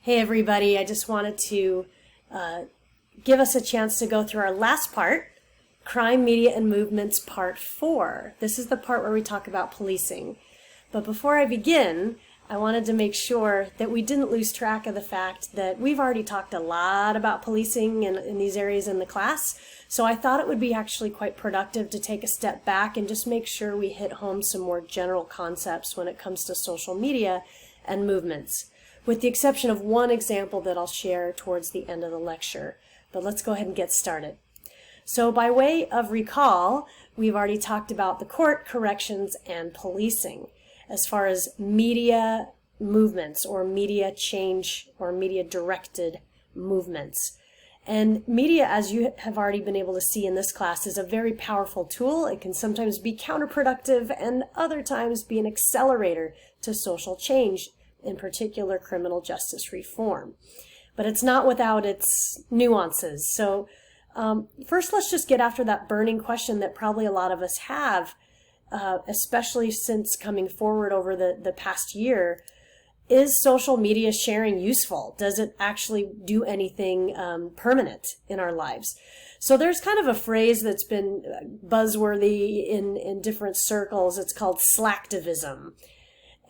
Hey everybody, I just wanted to give us a chance to go through our last part, Crime, Media, and Movements Part 4. This is the part where we talk about policing. But before I begin, I wanted to make sure that we didn't lose track of the fact that we've already talked a lot about policing in these areas in the class. So I thought it would be actually quite productive to take a step back and just make sure we hit home some more general concepts when it comes to social media and movements, with the exception of one example that I'll share towards the end of the lecture. But let's go ahead and get started. So by way of recall, we've already talked about the court, corrections, and policing as far as media movements or media change or media directed movements. And media, as you have already been able to see in this class, is a very powerful tool. It can sometimes be counterproductive and other times be an accelerator to social change, in particular criminal justice reform. But it's not without its nuances. So first, let's just get after that burning question that probably a lot of us have, especially since coming forward over the past year. Is social media sharing useful? Does it actually do anything permanent in our lives? So there's kind of a phrase that's been buzzworthy in different circles. It's called slacktivism.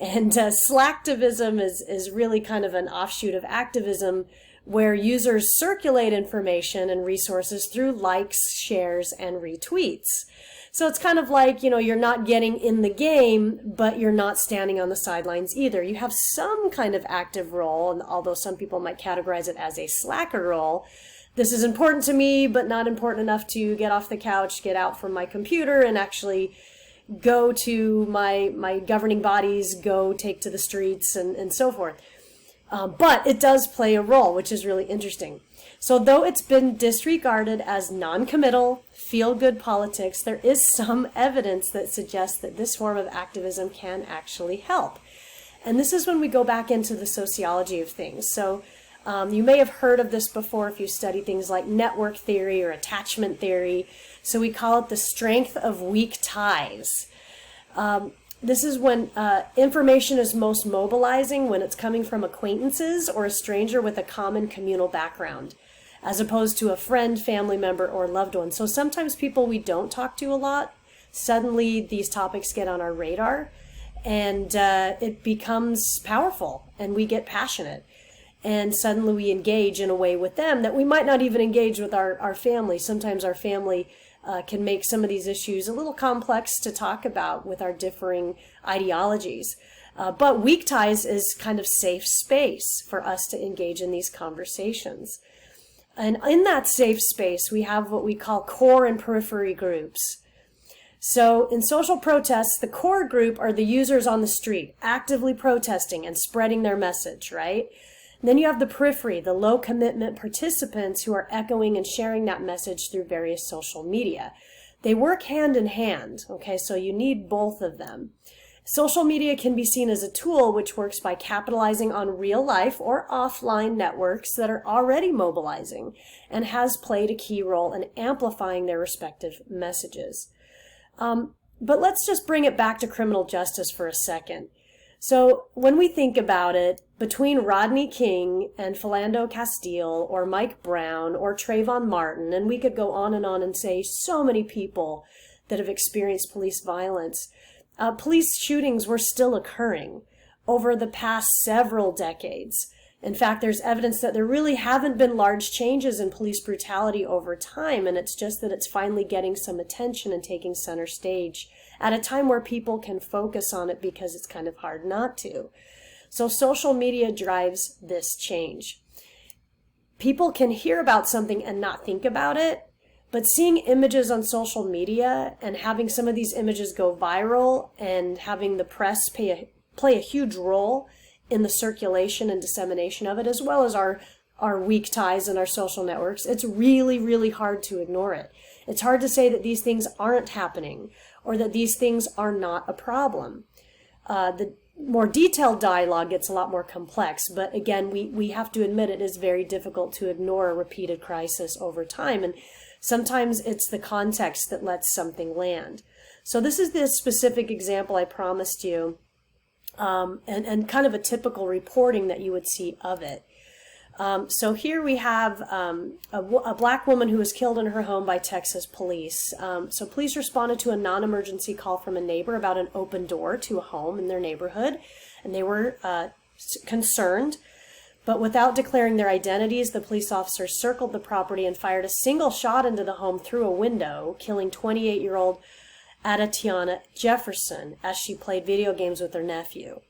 And slacktivism is really kind of an offshoot of activism, where users circulate information and resources through likes, shares, and retweets. So it's kind of like, you're not getting in the game, but you're not standing on the sidelines either. You have some kind of active role, and although some people might categorize it as a slacker role, this is important to me, but not important enough to get off the couch, get out from my computer, and actually go to my governing bodies, go take to the streets, and so forth. But it does play a role, which is really interesting. So though it's been disregarded as non-committal, feel-good politics, there is some evidence that suggests that this form of activism can actually help. And this is when we go back into the sociology of things. So you may have heard of this before if you study things like network theory or attachment theory. So we call it the strength of weak ties. This is when information is most mobilizing when it's coming from acquaintances or a stranger with a common communal background, as opposed to a friend, family member, or loved one. So sometimes people we don't talk to a lot, suddenly these topics get on our radar, and it becomes powerful, and we get passionate. And suddenly we engage in a way with them that we might not even engage with our family. Sometimes our family can make some of these issues a little complex to talk about with our differing ideologies. But weak ties is kind of safe space for us to engage in these conversations. And in that safe space, we have what we call core and periphery groups. So in social protests, the core group are the users on the street, actively protesting and spreading their message, right? And then you have the periphery, the low commitment participants who are echoing and sharing that message through various social media. They work hand in hand, okay, so you need both of them. Social media can be seen as a tool which works by capitalizing on real life or offline networks that are already mobilizing and has played a key role in amplifying their respective messages. But let's just bring it back to criminal justice for a second. So when we think about it, between Rodney King and Philando Castile or Mike Brown or Trayvon Martin, and we could go on and say so many people that have experienced police violence, police shootings were still occurring over the past several decades. In fact, there's evidence that there really haven't been large changes in police brutality over time, and it's just that it's finally getting some attention and taking center stage at a time where people can focus on it because it's kind of hard not to. So social media drives this change. People can hear about something and not think about it, but seeing images on social media and having some of these images go viral and having the press play a huge role in the circulation and dissemination of it, as well as our weak ties in our social networks, it's really, really hard to ignore it. It's hard to say that these things aren't happening or that these things are not a problem. The more detailed dialogue gets a lot more complex, but again, we have to admit it is very difficult to ignore a repeated crisis over time, and sometimes it's the context that lets something land. So this is the specific example I promised you and kind of a typical reporting that you would see of it. So here we have a black woman who was killed in her home by Texas police. So police responded to a non-emergency call from a neighbor about an open door to a home in their neighborhood, and they were concerned. But without declaring their identities, the police officers circled the property and fired a single shot into the home through a window, killing 28-year-old Adatiana Jefferson as she played video games with her nephew.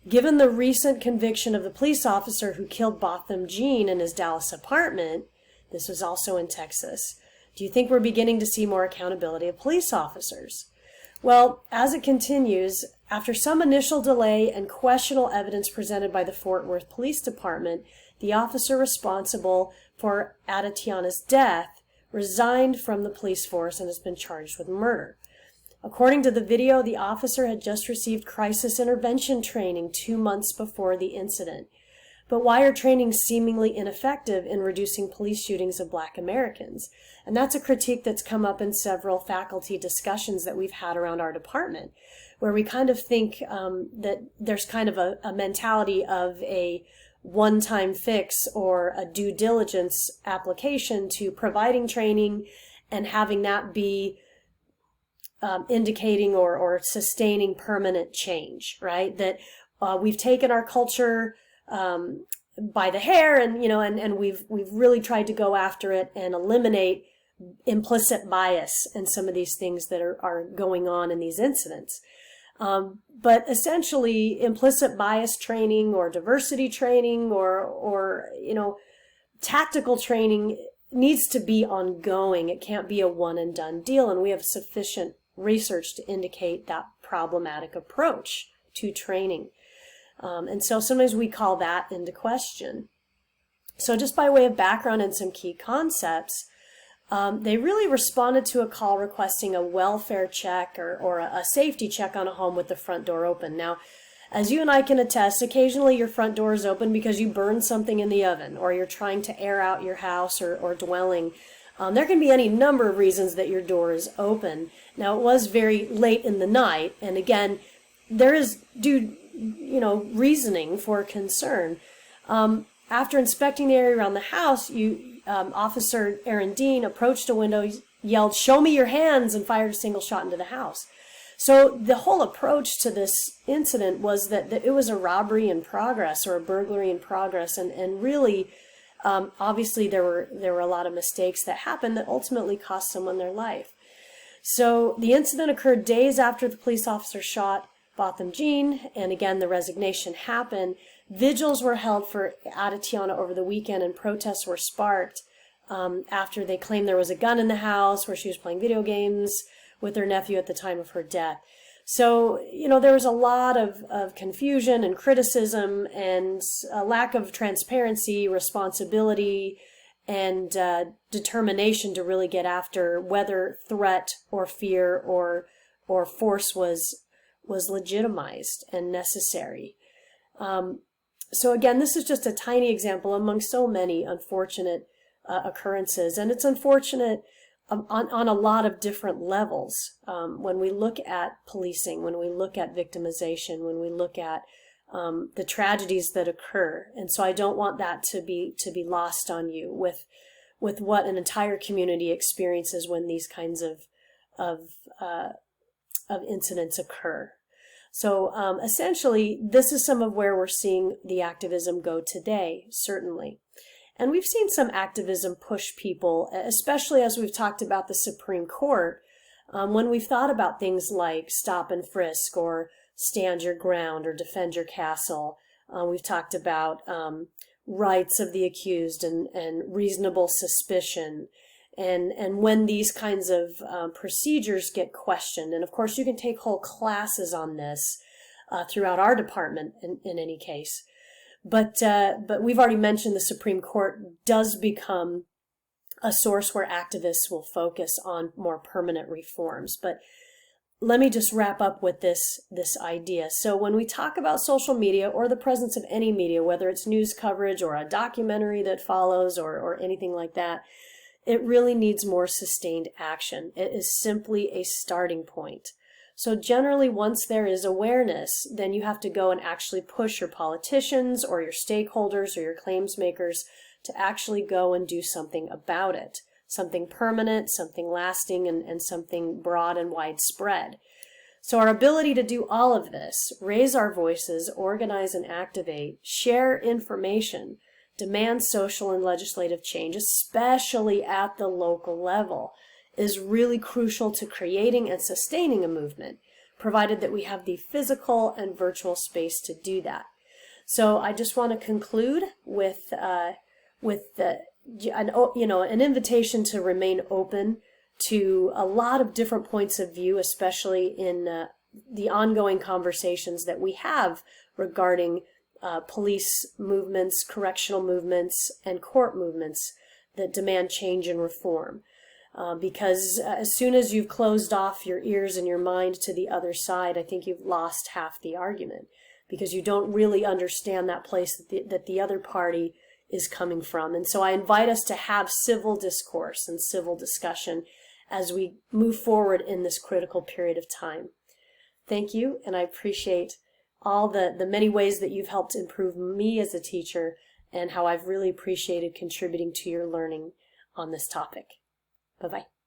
Given the recent conviction of the police officer who killed Botham Jean in his Dallas apartment, this was also in Texas, do you think we're beginning to see more accountability of police officers? Well, as it continues, after some initial delay and questionable evidence presented by the Fort Worth Police Department, the officer responsible for Adatiana's death resigned from the police force and has been charged with murder. According to the video, the officer had just received crisis intervention training 2 months before the incident. But why are trainings seemingly ineffective in reducing police shootings of Black Americans? And that's a critique that's come up in several faculty discussions that we've had around our department, where we kind of think that there's kind of a mentality of a one-time fix or a due diligence application to providing training and having that be indicating or sustaining permanent change, right? That we've taken our culture by the hair, and we've really tried to go after it and eliminate implicit bias and some of these things that are going on in these incidents. But essentially, implicit bias training or diversity training or tactical training needs to be ongoing. It can't be a one and done deal, and we have sufficient research to indicate that problematic approach to training. And so sometimes we call that into question. So just by way of background and some key concepts, they really responded to a call requesting a welfare check or a safety check on a home with the front door open. Now, as you and I can attest, occasionally your front door is open because you burned something in the oven or you're trying to air out your house or dwelling. There can be any number of reasons that your door is open. Now, it was very late in the night, and again, there is reasoning for concern. After inspecting the area around the house, Officer Aaron Dean approached a window, yelled, "Show me your hands," and fired a single shot into the house. So the whole approach to this incident was that it was a robbery in progress or a burglary in progress, and really, obviously there were a lot of mistakes that happened that ultimately cost someone their life. So the incident occurred days after the police officer shot Botham Jean, and again the resignation happened. Vigils were held for Adatiana over the weekend, and protests were sparked after they claimed there was a gun in the house where she was playing video games with her nephew at the time of her death. So, there was a lot of confusion and criticism and a lack of transparency, responsibility, and determination to really get after whether threat or fear or force was legitimized and necessary. So again, this is just a tiny example among so many unfortunate occurrences, and it's unfortunate on a lot of different levels. When we look at policing, when we look at victimization, when we look at the tragedies that occur, and so I don't want that to be lost on you with what an entire community experiences when these kinds of incidents occur. So essentially, this is some of where we're seeing the activism go today, certainly. And we've seen some activism push people, especially as we've talked about the Supreme Court, when we've thought about things like stop and frisk or stand your ground or defend your castle. We've talked about rights of the accused and reasonable suspicion. And when these kinds of procedures get questioned, and of course you can take whole classes on this throughout our department in any case. But we've already mentioned the Supreme Court does become a source where activists will focus on more permanent reforms. But let me just wrap up with this idea. So when we talk about social media or the presence of any media, whether it's news coverage or a documentary that follows or anything like that, it really needs more sustained action. It is simply a starting point. So generally, once there is awareness, then you have to go and actually push your politicians or your stakeholders or your claims makers to actually go and do something about it. Something permanent, something lasting, and something broad and widespread. So our ability to do all of this, raise our voices, organize and activate, share information, demand social and legislative change, especially at the local level, is really crucial to creating and sustaining a movement, provided that we have the physical and virtual space to do that. So I just want to conclude with an invitation to remain open to a lot of different points of view, especially in the ongoing conversations that we have regarding police movements, correctional movements, and court movements that demand change and reform. Because as soon as you've closed off your ears and your mind to the other side, I think you've lost half the argument, because you don't really understand that place that the other party is coming from. And so I invite us to have civil discourse and civil discussion as we move forward in this critical period of time. Thank you, and I appreciate all the many ways that you've helped improve me as a teacher, and how I've really appreciated contributing to your learning on this topic. Bye-bye.